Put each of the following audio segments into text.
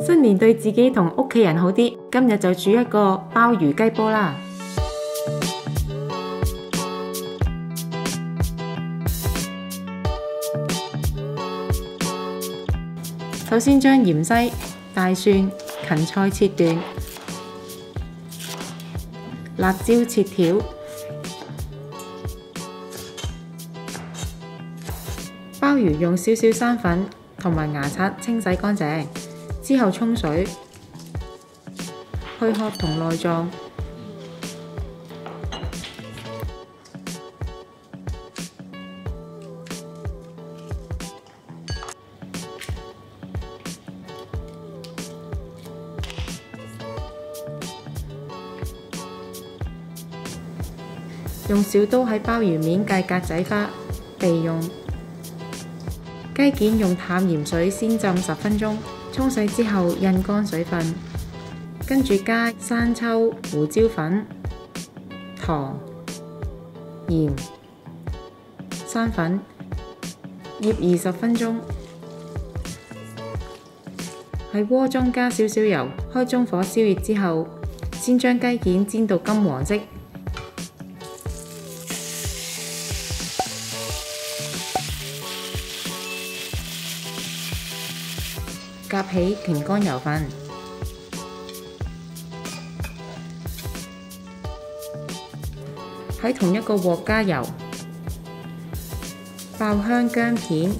新年對自己同屋企人好啲，今日就煮一個鮑魚雞煲啦。首先將芫茜、大蒜、芹菜切段，辣椒切條，鮑魚用少少生粉同埋牙刷清洗乾淨，之後沖水，去殼同內臟，用小刀喺鮑魚面計格仔花，備用。雞件用淡鹽水先浸10分鐘，沖洗之後印乾水分，跟住加生抽、胡椒粉、糖、鹽、生粉，醃20分鐘。喺鍋中加少少油，開中火燒熱之後，先將雞件煎到金黃色。夾起擎乾油份，喺同一個鑊加油，爆香薑片、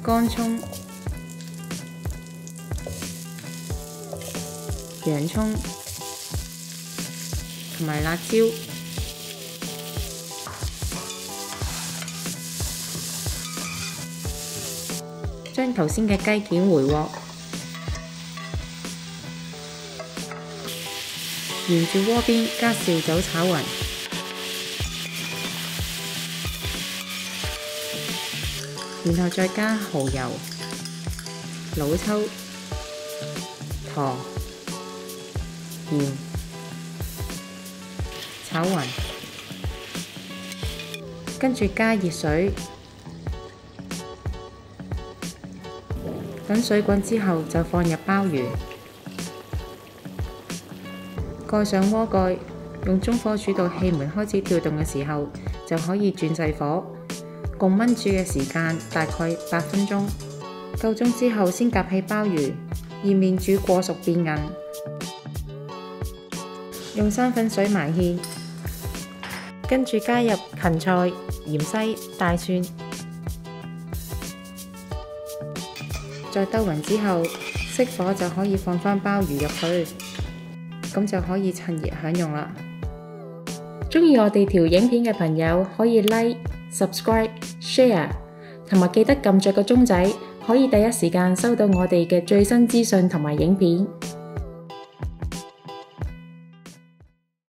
乾葱、洋葱同埋辣椒。將頭先嘅雞件回鑊，沿住鍋邊加紹酒炒勻，然後再加蠔油、老抽、糖、鹽，炒勻，跟住加熱水。等水滾之後，就放入鮑魚，蓋上鍋蓋，用中火煮到氣門開始跳動嘅時候，就可以轉細火，共燜煮嘅時間大概8分鐘。夠鐘之後，先夾起鮑魚，以免煮過熟變硬。用生粉水埋芡，跟住加入芹菜、芫茜、大蒜。再兜勻之後，熄火就可以放返鮑魚入去，咁就可以趁熱享用啦。鍾意我哋條影片嘅朋友可以 Like、Subscribe、Share， 同埋記得撳着個鐘仔，可以第一時間收到我哋嘅最新資訊同埋影片。